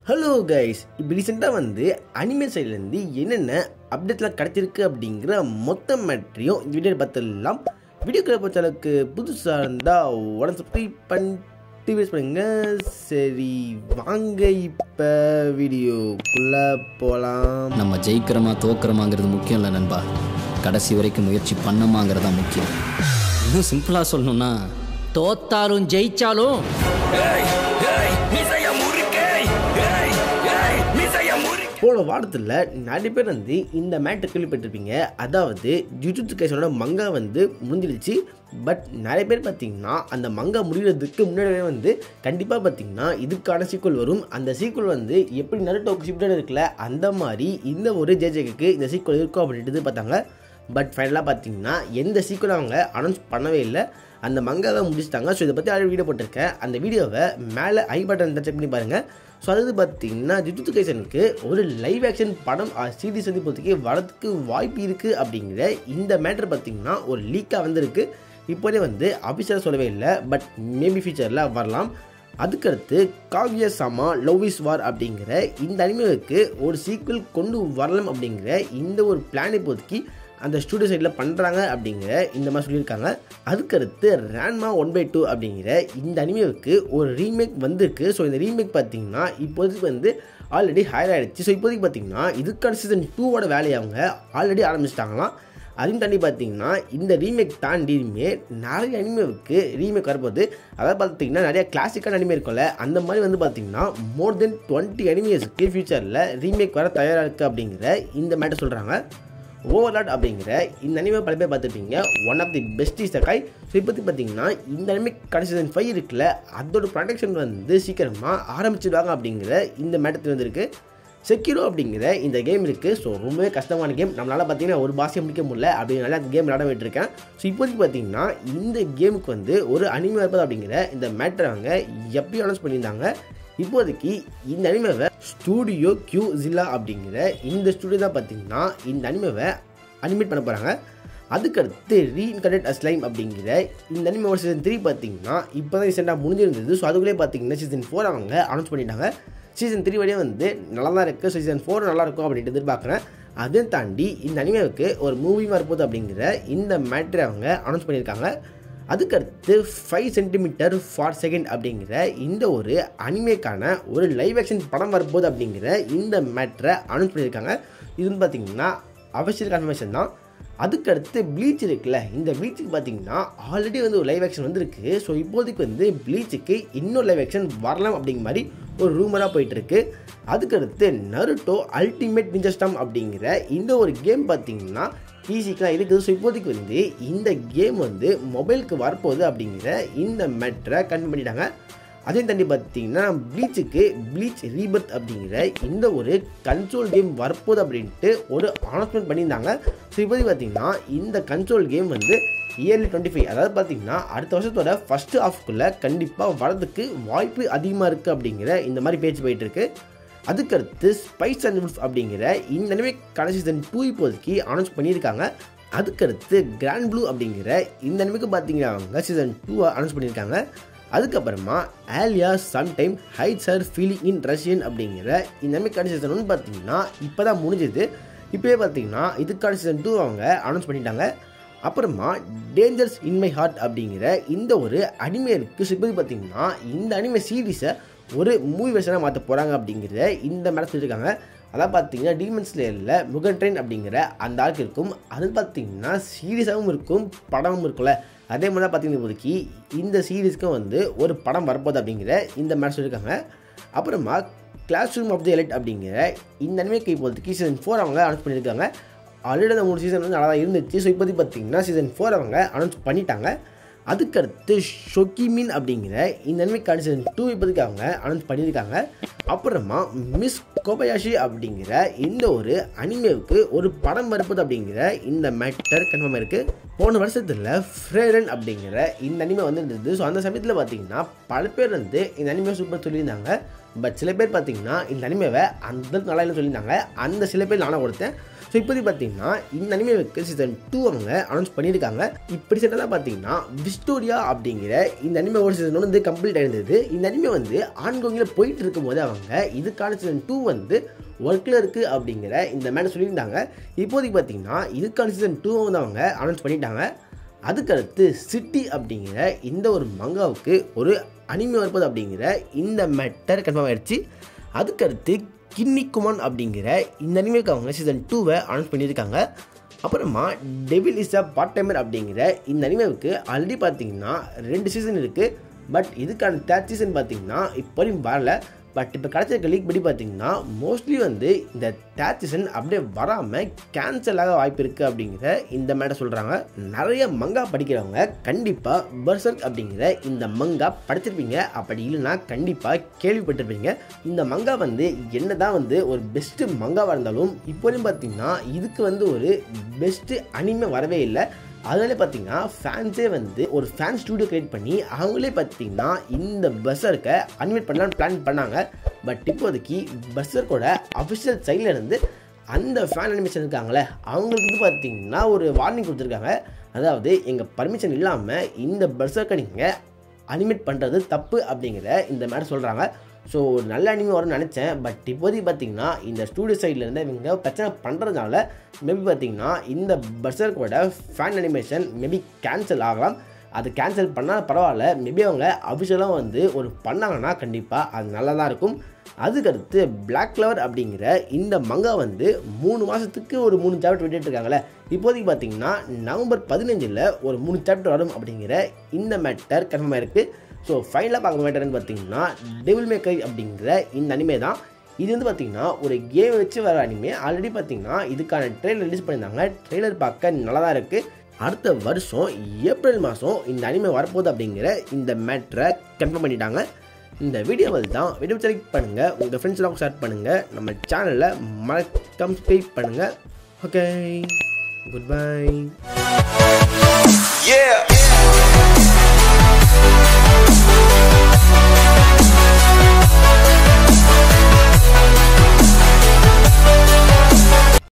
Hello guys, இப்போ ரீசெண்டாக anime சைட்லேருந்து என்னென்ன அப்டேட்லாம் கிடச்சிருக்கு அப்படிங்கிற மொத்த மேட்ரியும் இந்த வீடியோ பார்த்துடலாம். வீடியோக்குள்ள பொறுத்த அளவுக்கு புதுசாக இருந்தால் உடனே சப்ஸ்கிரைப் பண்ணிட்டு யூஸ் பண்ணுங்க. சரி வாங்க இப்போ வீடியோக்குள்ளே போகலாம். நம்ம ஜெயிக்கிறோமா தோக்கிறோமாங்கிறது முக்கியம் இல்லை நண்பா, கடைசி வரைக்கும் முயற்சி பண்ணமாங்கிறதா முக்கியம். இன்னும் சிம்பிளாக சொல்லணும்னா தோத்தாலும் ஜெயிச்சாலும் போன வாரத்தில் நிறைய பேர் இந்த மேட்டை கேள்விப்பட்டிருப்பீங்க. அதாவது ஜுஜுட்சு கைசனோட மங்கா முடிஞ்சிடுச்சு. பட் நிறைய பேர் பார்த்தீங்கன்னா அந்த மங்கா முடிகிறதுக்கு முன்னாடியே கண்டிப்பாக பார்த்தீங்கன்னா இதுக்கான சீக்குவல் வரும். அந்த சீக்குவல் எப்படி நருட்டோக்கு ஷிப்டட் இருக்குல்ல, அந்த மாதிரி இந்த ஒரு ஜேஜேக்கு இந்த சீக்குவல் இருக்கும் அப்படின்ட்டு பார்த்தாங்க. பட் ஃபைனலாக பார்த்தீங்கன்னா எந்த சீக்குவலும் அவங்க அனௌன்ஸ் பண்ணவே இல்லை. அந்த மங்கா தான் முடிச்சிட்டாங்க. ஸோ இதை பற்றி ஆல்ரெடி வீடியோ போட்டிருக்கேன். அந்த வீடியோவை மேலே ஐ பட்டன் செக் பண்ணி பாருங்கள். ஸோ அது பார்த்தீங்கன்னா ஜுஜுட்சு கைசனுக்கு ஒரு லைவ் ஆக்ஷன் படம் சீரிஸ் இப்போதைக்கு வரதுக்கு வாய்ப்பு இருக்குது அப்படிங்கிற இந்த மேட்டர் பார்த்தீங்கன்னா ஒரு லீக்காக வந்திருக்கு. இப்போதே அஃபிஷியலாக சொல்லவே இல்லை, பட் மேபி ஃபியூச்சரில் வரலாம். அதுக்கடுத்து காகுயா-சாமா லவ் இஸ் வார் அப்படிங்கிற இந்த அனிமேவுக்கு ஒரு சீக்வல் கொண்டு வரலாம் அப்படிங்கிற இந்த ஒரு பிளான் இப்போதைக்கு அந்த ஸ்டூடியோ சைடில் பண்ணுறாங்க அப்படிங்கிற இந்த மாதிரி சொல்லியிருக்காங்க. அதுக்கடுத்து ரேன்மா 1/2 அப்படிங்கிற இந்த அனிமேவுக்கு ஒரு ரீமேக் வந்திருக்கு. ஸோ இந்த ரீமேக் பார்த்தீங்கன்னா இப்போதைக்கு ஆல்ரெடி ஹையர் ஆகிடுச்சு. ஸோ இப்போதைக்கு பார்த்தீங்கன்னா இதுக்கான சீசன் 2 வேலையை அவங்க ஆல்ரெடி ஆரம்பிச்சிட்டாங்களாம். அதையும் தாண்டி பார்த்தீங்கன்னா இந்த ரீமேக் தாண்டியுமே நிறைய அனிமேவுக்கு ரீமேக் வரப்போகுது. அதாவது பார்த்தீங்கன்னா நிறைய கிளாசிக்கான அனிமே இருக்கும்ல, அந்த மாதிரி பார்த்தீங்கன்னா மோர் தென் 20 அனிமேஸ்க்கு ஃபியூச்சரில் ரீமேக் வர தயாராக இருக்குது அப்படிங்கிற இந்த மேட்டர் சொல்கிறாங்க. ஓவர்லாட் அப்படிங்கிற இந்த அனிமே பல பேர் பார்த்துருப்பீங்க. One of the best is guy. So இப்போதைக்கு பார்த்தீங்கன்னா இந்த அனிமே கடைசி சீசன் 5 இருக்குல்ல, அதோட ப்ரொடக்ஷன் சீக்கிரமாக ஆரம்பிச்சிடுவாங்க அப்படிங்கிற இந்த மேட்டர் வந்திருக்கு. செக்கிரோ அப்படிங்கிற இந்த கேம் இருக்குது. ஸோ ரொம்பவே கஷ்டமான கேம். நம்மளால் பார்த்தீங்கன்னா ஒரு பாஷையை முடிக்க முடியல அப்படிங்கிறனால அந்த கேம் விளாட விட்டுருக்கேன். ஸோ இப்போதைக்கு பார்த்தீங்கன்னா இந்த கேமுக்கு ஒரு அனிமே இருப்பது அப்படிங்கிற இந்த மேட்டரை அவங்க எப்பயும் அனௌன்ஸ் பண்ணியிருந்தாங்க. இப்போதைக்கு இந்த அனிமேவை ஸ்டூடியோ கியூசில்லா அப்படிங்கிற இந்த ஸ்டூடியோ தான் பார்த்தீங்கன்னா இந்த அனிமேவை அனிமேட் பண்ண போகிறாங்க. அதுக்கடுத்து ரீஇன்கார்னேட் அஸ் ஸ்லைம் அப்படிங்கிற இந்த அனிமேவோட சீசன் 3 பார்த்தீங்கன்னா இப்போ தான் ரீசெண்டாக முடிஞ்சிருந்தது. ஸோ அதுக்குள்ளே பார்த்தீங்கன்னா சீசன் 4 அவங்க அனௌன்ஸ் பண்ணிட்டாங்க. சீசன் 3 வரையும் நல்லா தான் இருக்குது. ஸோ சீசன் 4 நல்லாயிருக்கும் அப்படின்ட்டு எதிர்பார்க்குறேன். அதையும் தாண்டி இந்த அனிமேவுக்கு ஒரு மூவி வரப்போகுது அப்படிங்கிற இந்த மேட்ரை அவங்க அனௌன்ஸ் பண்ணியிருக்காங்க. அதுக்கடுத்து 5 சென்டிமீட்டர் ஃபார் செகண்ட் அப்படிங்கிற இந்த ஒரு அனிமேக்கான ஒரு லைவ் ஆக்ஷன் படம் வரப்போகுது அப்படிங்கிற இந்த மேட்ரை அனௌன்ஸ் பண்ணியிருக்காங்க. இதுன்னு பார்த்தீங்கன்னா அஃபிஷியல் கன்ஃபர்மேஷன் தான். அதுக்கடுத்து ப்ளீச் இருக்குல்ல, இந்த ப்ளீச்சுக்கு பார்த்தீங்கன்னா ஆல்ரெடி ஒரு லைவ் ஆக்ஷன் வந்திருக்கு. ஸோ இப்போதைக்கு ப்ளீச்சுக்கு இன்னொரு லைவ் ஆக்ஷன் வரலாம் அப்படிங்கிற மாதிரி ஒரு ரூமராக போயிட்டுருக்கு. அதுக்கடுத்து நருட்டோ அல்டிமேட் நிஞ்சா ஸ்டார்ம் அப்படிங்கிற இந்த ஒரு கேம் பார்த்தீங்கன்னா பிசிக்கெலாம் இருக்குது. ஸோ இப்போதைக்கு இந்த கேம் மொபைலுக்கு வரப்போகுது அப்படிங்கிற இந்த மேட்டரை கன்ஃபார்ம் பண்ணிட்டாங்க. அதையும் தாண்டி பார்த்தீங்கன்னா ப்ளீச்சுக்கு ப்ளீச் ரீபர்த் அப்படிங்கிற இந்த ஒரு கன்சோல் கேம் வரப்போகுது அப்படின்ட்டு ஒரு அனௌன்ஸ்மெண்ட் பண்ணியிருந்தாங்க. ஸோ இப்போதைக்கு பார்த்தீங்கன்னா இந்த கன்சோல் கேம் இயர்லி 25, அதாவது பார்த்தீங்கன்னா அடுத்த வருஷத்தோட ஃபஸ்ட்டு ஹாஃப்குள்ளே கண்டிப்பாக வரதுக்கு வாய்ப்பு அதிகமாக இருக்குது அப்படிங்கிற இந்த மாதிரி பேச்சு போயிட்டுருக்கு. அதுக்கடுத்து ஸ்பைஸ் அண்ட் வுல்ஃப் அப்படிங்கிற இந்த அனிமே கடைசி சீசன் 2 இப்போதைக்கு அனௌன்ஸ் பண்ணியிருக்காங்க. அதுக்கடுத்து கிராண்ட் ப்ளூ அப்படிங்கிற இந்த அனிமேக்கு பார்த்தீங்கன்னா அவங்க சீசன் 2 அனௌன்ஸ் பண்ணியிருக்காங்க. அதுக்கப்புறமா Alya sometime hides her feeling in Russian அப்படிங்கிற இந்த அனிமே கடைசி சீசன் 1 பார்த்தீங்கன்னா இப்போ தான் முடிஞ்சது. இப்போயே பார்த்தீங்கன்னா இதுக்கான சீசன் 2 அவங்க அனௌன்ஸ் பண்ணிட்டாங்க. அப்புறமா டேஞ்சர்ஸ் இன் மை ஹார்ட் அப்படிங்கிற இந்த ஒரு அனிமே இருக்குது. இப்போது பார்த்தீங்கன்னா இந்த அனிமே சீரீஸை ஒரு மூவி வெர்ஷனாக மாற்ற போகிறாங்க அப்படிங்கிற இந்த மேலே சொல்லியிருக்காங்க. அதான் பார்த்தீங்கன்னா டீமன் ஸ்லேயரில் முகன் ட்ரெயின் அப்படிங்கிற அந்த ஆளுக்கு இருக்கும். அது பார்த்தீங்கன்னா சீரியஸாகவும் இருக்கும், படமும் இருக்கும்ல, அதே மாதிரி தான் பார்த்தீங்கன்னா இப்போதைக்கு இந்த சீரீஸ்க்கும் ஒரு படம் வரப்போகுது அப்படிங்கிற இந்த மேலே சொல்லியிருக்காங்க. அப்புறமா classroom of the elite அப்படிங்கிற இந்த அனிமேக்கு இப்போதைக்கு சீசன் 4 அவங்க அனௌன்ஸ் பண்ணியிருக்காங்க. ஆல்ரெடி அந்த 3 சீசன் நல்லா தான் இருந்துச்சு. ஸோ இப்போதைக்கு பார்த்தீங்கன்னா சீசன் 4 அவங்க அனௌன்ஸ் பண்ணிட்டாங்க. அதுக்கடுத்து ஷொக்கிமின் அப்படிங்கிற இந்த அனிமேக்கான சீசன் 2 இப்போதைக்கு அவங்க அனௌன்ஸ் பண்ணியிருக்காங்க. அப்புறமா மிஸ் கோபயாஷி அப்படிங்கிற இந்த ஒரு அனிமேவுக்கு ஒரு படம் வரப்போகுது அப்படிங்கிற இந்த மேட்டர் கன்ஃபார்ம் இருக்குது. போன வருஷத்தில் ஃப்ரேரன் அப்படிங்கிற இந்த அனிமே இருந்தது. ஸோ அந்த சமயத்தில் பார்த்தீங்கன்னா பல பேர் இந்த அனிமே சூப்பர் சொல்லியிருந்தாங்க. பட் சில பேர் பார்த்தீங்கன்னா இந்த அனிமேவை அந்த நல்லா இல்லைன்னு சொல்லியிருந்தாங்க. அந்த சில பேர் நானும் கொடுத்தேன். ஸோ இப்போதைக்கு பார்த்தீங்கன்னா இந்த அனிமேவுக்கு சீசன் 2 அவங்க அனௌன்ஸ் பண்ணியிருக்காங்க. இப்படி சென்றதாக பார்த்தீங்கன்னா விஸ்டோரியா அப்படிங்கிற இந்த அனிமேவோட சீசன் 1 வந்து கம்ப்ளீட் ஆயிருந்தது. இந்த அனிமே வந்து ஆன்கோங்கில் போயிட்டு இருக்கும்போது அவங்க இதுக்கான சீசன் 2 வந்து ஒர்க்கில் இருக்குது அப்படிங்கிற இந்த மேட்டர் சொல்லியிருந்தாங்க. இப்போதைக்கு பார்த்தீங்கன்னா இதுக்கான சீசன் 2 வந்து அவங்க அனௌன்ஸ் பண்ணிட்டாங்க. அதுக்கடுத்து சிட்டி அப்படிங்கிற இந்த ஒரு மங்காவுக்கு ஒரு அனிமே வரப்போது அப்படிங்கிற இந்த மேட்டர் கன்ஃபார்ம் ஆயிடுச்சு. அதுக்கடுத்து கின்னிக்குமான் அப்படிங்கிற இந்த அனிமேக்கு அவங்க சீசன் 2 அனௌன்ஸ் பண்ணியிருக்காங்க. அப்புறமா devil is a part timer அப்படிங்கிற இந்த அனிமேவுக்கு ஆல்ரெடி பார்த்தீங்கன்னா 2 சீசன் இருக்குது. பட் இதுக்கான 3rd சீசன் பார்த்தீங்கன்னா இப்போ வரையும் வரல. பட் இப்போ கிடச்சிருக்க லீக் படி பார்த்தீங்கன்னா மோஸ்ட்லி வந்து இந்த 3rd சீசன் அப்படியே வராமல் கேன்சல் ஆக வாய்ப்பு இருக்குது அப்படிங்கிற இந்த மேட்டர் சொல்கிறாங்க. நிறைய மங்கா படிக்கிறவங்க கண்டிப்பாக பெர்சர்க் அப்படிங்கிற இந்த மங்கா படிச்சிருப்பீங்க. அப்படி இல்லைன்னா கண்டிப்பாக கேள்விப்பட்டிருப்பீங்க. இந்த மங்கா வந்து என்ன தான் வந்து ஒரு பெஸ்ட்டு மங்காவாக இருந்தாலும் இப்போதையும் பார்த்தீங்கன்னா இதுக்கு வந்து ஒரு பெஸ்ட்டு அனிமே வரவே இல்லை. அதனாலே பார்த்தீங்கன்னா ஃபேன்ஸே வந்து ஒரு ஃபேன் ஸ்டூடியோ கிரியேட் பண்ணி அவங்களே பார்த்தீங்கன்னா இந்த பெர்சர்க்கை அனிமேட் பண்ணலான்னு பிளான் பண்ணாங்க. பட் இப்போதைக்கு பெர்சர்க்கோட அஃபிஷியல் சைடில் இருந்து அந்த ஃபேன் அனிமேஷன் இருக்காங்களே அவங்களுக்கு வந்து பார்த்தீங்கன்னா ஒரு வார்னிங் கொடுத்துருக்காங்க. அதாவது எங்கள் பர்மிஷன் இல்லாமல் இந்த பெர்சர்க்கை நீங்கள் அனிமேட் பண்ணுறது தப்பு அப்படிங்கிற இந்த மேட்டர் சொல்கிறாங்க. ஸோ ஒரு நல்ல அனிமே வரும்னு நினச்சேன். பட் இப்போதைக்கு பார்த்தீங்கன்னா இந்த ஸ்டூடியோ சைட்லேருந்து இவங்க பிரச்சனை பண்ணுறதுனால மேபி பார்த்தீங்கன்னா இந்த பெர்சர்க்கோட ஃபேன் அனிமேஷன் மேபி கேன்சல் ஆகலாம். அது கேன்சல் பண்ணால் பரவாயில்ல. மேபி அவங்க அஃபிஷியலாக வந்து ஒரு பண்ணாங்கன்னா கண்டிப்பாக அது நல்லா தான் இருக்கும். அதுக்கடுத்து பிளாக் கிளவர் அப்படிங்கிற இந்த மங்கா வந்து 3 மாதத்துக்கு ஒரு 3 சாப்டர் விட்டுட்டு இருக்காங்களே. இப்போதைக்கு பார்த்தீங்கன்னா நவம்பர் 15 ஒரு 3 சாப்டர் வரும் அப்படிங்கிற இந்த மேட்டர் கன்ஃபார்மாக இருக்குது. ஸோ ஃபைனலாக பார்க்க மேட்டர்னு பார்த்தீங்கன்னா டெவில் மே கிரை அப்படிங்கிற இந்த அனிமே தான். இது வந்து பார்த்தீங்கன்னா ஒரு கேம் வச்சு வர அனிமே. ஆல்ரெடி பார்த்தீங்கன்னா இதுக்கான ட்ரெய்லர் ரிலீஸ் பண்ணியிருந்தாங்க. ட்ரெய்லர் பார்க்க நல்லா தான் இருக்குது. அடுத்த வருஷம் ஏப்ரல் மாதம் இந்த அனிமே வரப்போகுது அப்படிங்கிற இந்த மேட்டரை கன்ஃபார்ம் பண்ணிட்டாங்க. இந்த வீடியோவில் தான் வீடியோ செலக்ட் பண்ணுங்கள், உங்கள் ஃப்ரெண்ட்ஸ்லாம் ஷேர் பண்ணுங்கள், நம்ம சேனலில் மறக்காம சப்ஸ்கிரைப் பண்ணுங்கள். Okay, good bye.